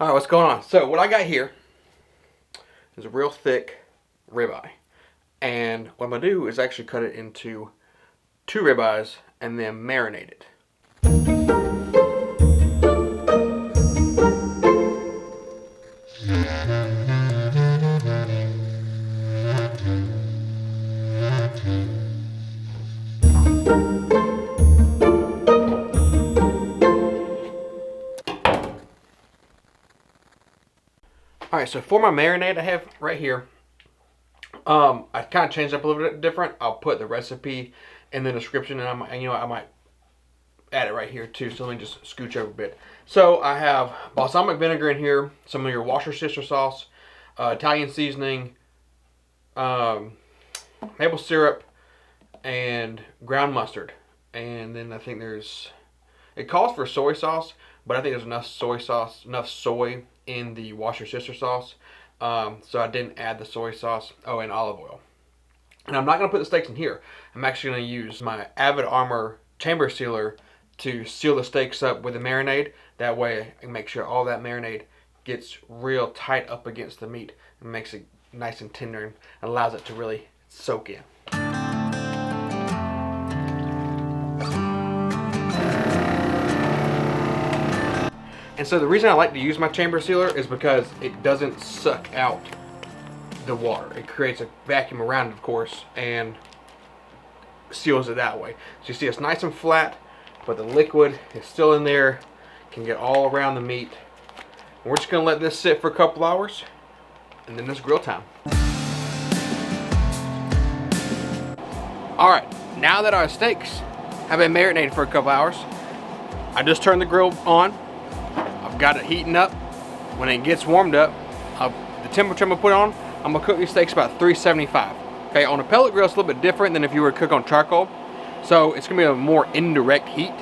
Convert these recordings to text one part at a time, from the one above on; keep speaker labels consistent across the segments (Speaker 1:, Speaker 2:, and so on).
Speaker 1: Alright, what's going on? So what I got here is a real thick ribeye. And what I'm going to do is actually cut it into 2 ribeyes and then marinate it. Alright, so for my marinade I have right here, I kind of changed up a little bit different. I'll put the recipe in the description, and I might add it right here too. So let me just scooch over a bit. So I have balsamic vinegar in here, some of your Worcestershire sauce, Italian seasoning, maple syrup, and ground mustard. And then I think it calls for soy sauce, but I think there's enough soy in the Worcestershire sauce. So I didn't add the soy sauce. Oh, and olive oil. And I'm not going to put the steaks in here. I'm actually going to use my Avid Armor chamber sealer to seal the steaks up with the marinade. That way I can make sure all that marinade gets real tight up against the meat and makes it nice and tender and allows it to really soak in. And so the reason I like to use my chamber sealer is because it doesn't suck out the water. It creates a vacuum around it, of course, and seals it that way. So you see it's nice and flat, but the liquid is still in there, can get all around the meat. And we're just gonna let this sit for a couple hours, and then it's grill time. All right, now that our steaks have been marinated for a couple hours, I just turned the grill on. I've got it heating up. When it gets warmed up, the temperature I'm gonna put on, I'm gonna cook these steaks about 375. Okay, on a pellet grill, it's a little bit different than if you were to cook on charcoal. So it's gonna be a more indirect heat.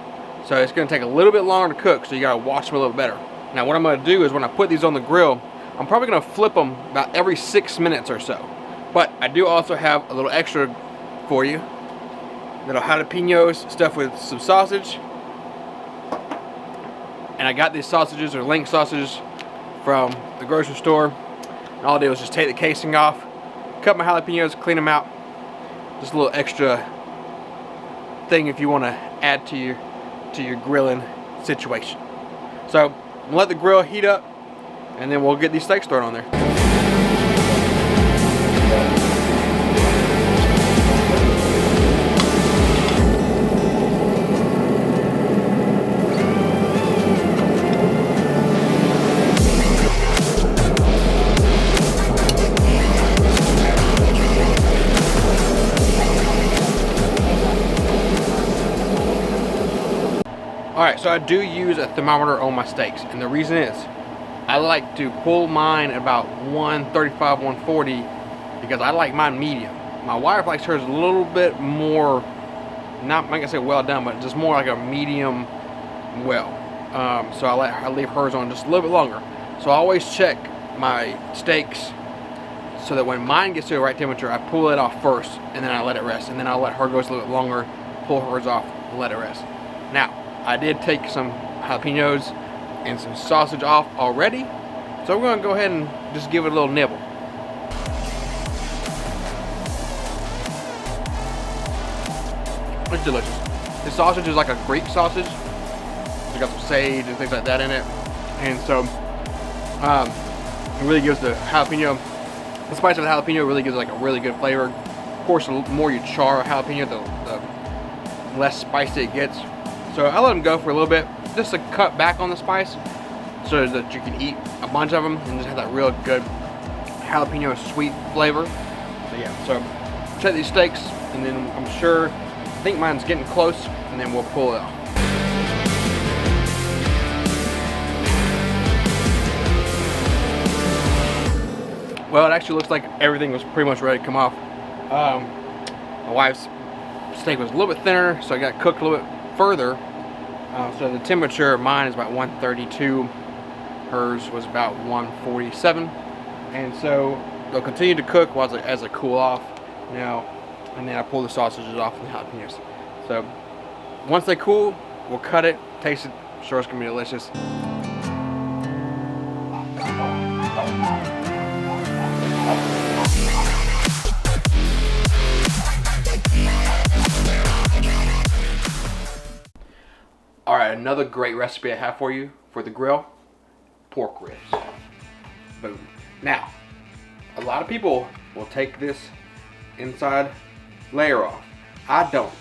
Speaker 1: So it's gonna take a little bit longer to cook, so you gotta watch them a little better. Now what I'm gonna do is when I put these on the grill, I'm probably gonna flip them about every 6 minutes or so. But I do also have a little extra for you. Little jalapenos stuffed with some sausage. And I got these sausages, or link sausages, from the grocery store. And all I did was just take the casing off, cut my jalapenos, clean them out. Just a little extra thing if you want to add to your grilling situation. So I'm gonna let the grill heat up, and then we'll get these steaks thrown on there. Alright, so I do use a thermometer on my steaks, and the reason is I like to pull mine about 135, 140 because I like mine medium. My wife likes hers a little bit more, not I'm gonna say well done, but just more like a medium well. So I leave hers on just a little bit longer. So I always check my steaks so that when mine gets to the right temperature, I pull it off first, and then I let it rest, and then I'll let her go a little bit longer, pull hers off, and let it rest. Now, I did take some jalapenos and some sausage off already, so we're gonna go ahead and just give it a little nibble. It's delicious. This sausage is like a Greek sausage. It's got some sage and things like that in it, and so it really gives the spice of the jalapeno really gives like a really good flavor. Of course, the more you char a jalapeno, the less spicy it gets. So I let them go for a little bit, just to cut back on the spice, so that you can eat a bunch of them and just have that real good jalapeno sweet flavor. So yeah, so check these steaks, and then I think mine's getting close, and then we'll pull it off. Well, it actually looks like everything was pretty much ready to come off. My wife's steak was a little bit thinner, so I got cooked a little bit further. So the temperature of mine is about 132. Hers was about 147. And so they'll continue to cook as they cool off now. And then I pull the sausages off and the jalapenos. So once they cool, we'll cut it, taste it. I'm sure it's gonna be delicious. Another great recipe I have for you for the grill, pork ribs. Boom. Now, a lot of people will take this inside layer off. I don't,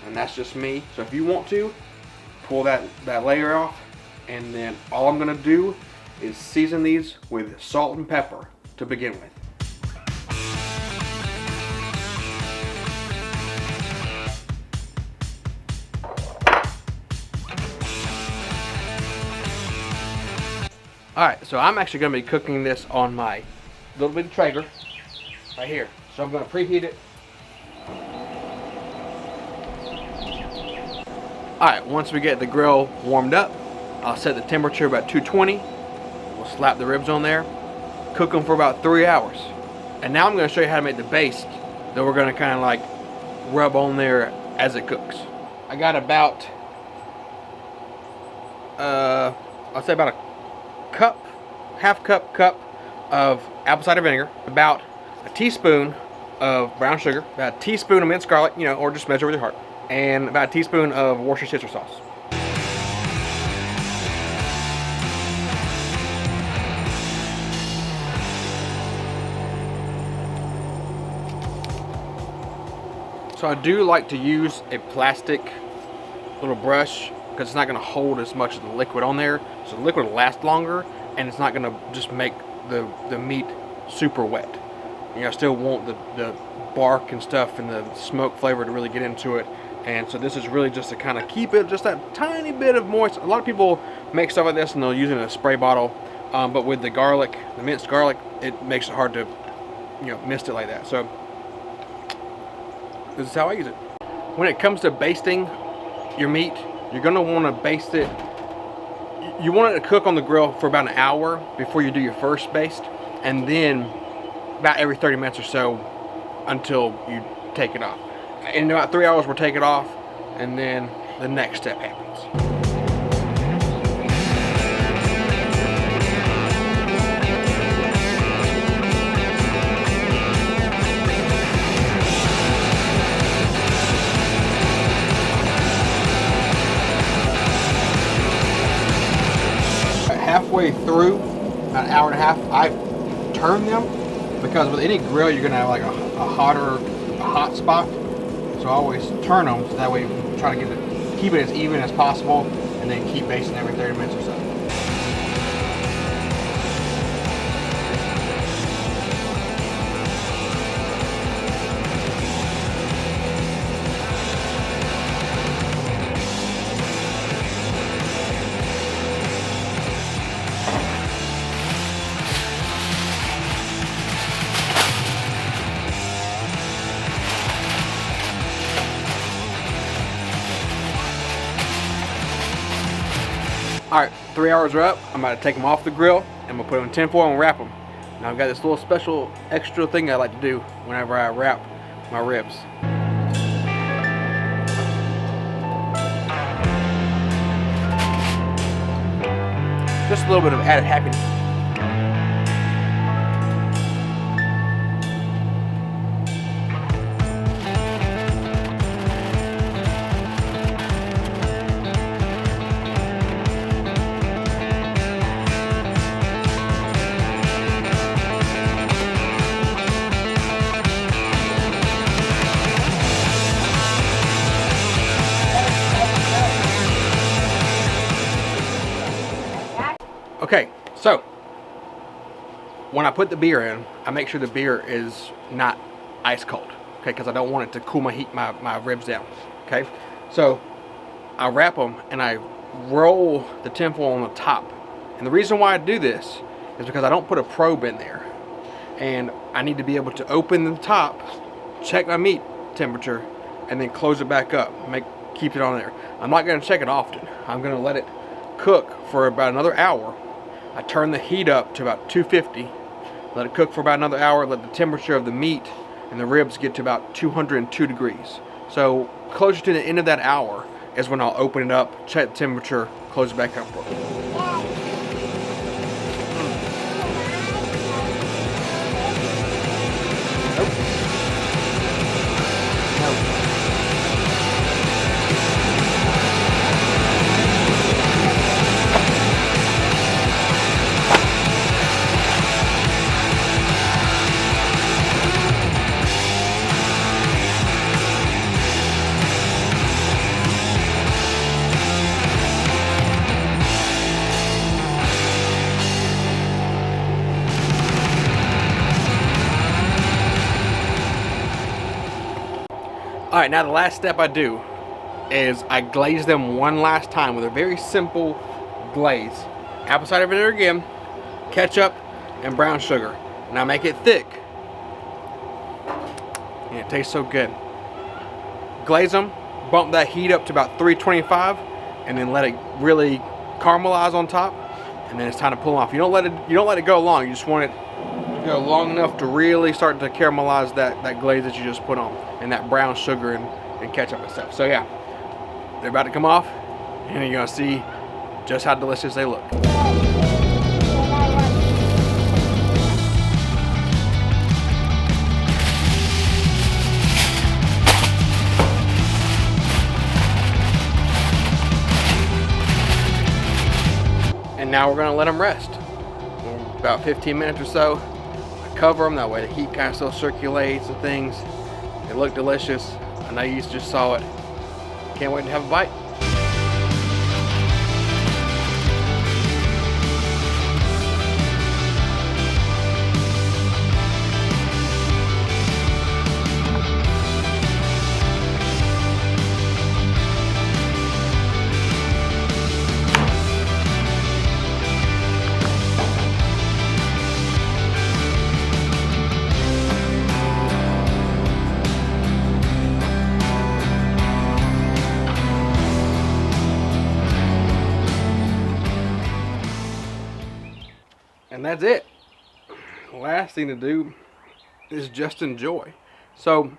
Speaker 1: and that's just me. So if you want to, pull that layer off, and then all I'm gonna do is season these with salt and pepper to begin with. Alright, so I'm actually going to be cooking this on my little bit of Traeger right here. So I'm going to preheat it. Alright, once we get the grill warmed up, I'll set the temperature about 220. We'll slap the ribs on there, cook them for about 3 hours. And now I'm going to show you how to make the baste that we're going to kind of like rub on there as it cooks. I got about, I'll say about a half cup of apple cider vinegar, about a teaspoon of brown sugar, about a teaspoon of minced garlic, you know, or just measure with your heart, and about a teaspoon of Worcestershire sauce. So I do like to use a plastic little brush because it's not going to hold as much of the liquid on there, so the liquid will last longer, and it's not going to just make the meat super wet. You know, I still want the bark and stuff and the smoke flavor to really get into it, and so this is really just to kind of keep it just that tiny bit of moist. A lot of people make stuff like this and they'll use it in a spray bottle, but with the garlic, the minced garlic, it makes it hard to, you know, mist it like that. So this is how I use it. When it comes to basting your meat, you're going to want to baste it. You want it to cook on the grill for about an hour before you do your first baste, and then about every 30 minutes or so until you take it off. In about 3 hours we'll take it off, and then the next step happens. Halfway through, about an hour and a half, I turn them, because with any grill you're gonna have like a hot spot. So I always turn them so that way you try to keep it as even as possible, and then keep basting every 30 minutes or so. Alright, 3 hours are up. I'm about to take them off the grill, and I'm going to put them in tin foil and wrap them. Now I've got this little special extra thing I like to do whenever I wrap my ribs. Just a little bit of added happiness. Okay, so when I put the beer in, I make sure the beer is not ice cold, okay, because I don't want it to cool my ribs down, okay? So I wrap them and I roll the tinfoil on the top. And the reason why I do this is because I don't put a probe in there. And I need to be able to open the top, check my meat temperature, and then close it back up, keep it on there. I'm not going to check it often. I'm going to let it cook for about another hour. I turn the heat up to about 250, let it cook for about another hour, let the temperature of the meat and the ribs get to about 202 degrees. So closer to the end of that hour is when I'll open it up, check the temperature, close it back up. Alright, now the last step I do is I glaze them one last time with a very simple glaze. Apple cider vinegar again, ketchup, and brown sugar. Now make it thick. And it tastes so good. Glaze them, bump that heat up to about 325, and then let it really caramelize on top. And then it's time to pull off. You don't let it go long. You just want it to go long enough to really start to caramelize that glaze that you just put on, and that brown sugar and ketchup and stuff. So yeah, they're about to come off, and you're gonna see just how delicious they look. And now we're gonna let them rest. About 15 minutes or so. I cover them, that way the heat kind of still circulates and things. They look delicious. I know you just saw it. Can't wait to have a bite. And that's it. Last thing to do is just enjoy. So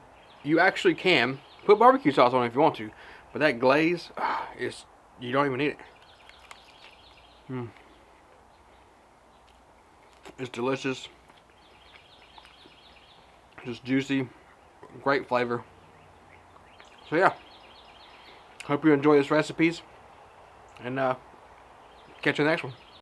Speaker 1: you actually can put barbecue sauce on it if you want to, but that glaze is, you don't even need it. It's delicious, just juicy, great flavor. So yeah, hope you enjoy this recipes, and catch you in the next one.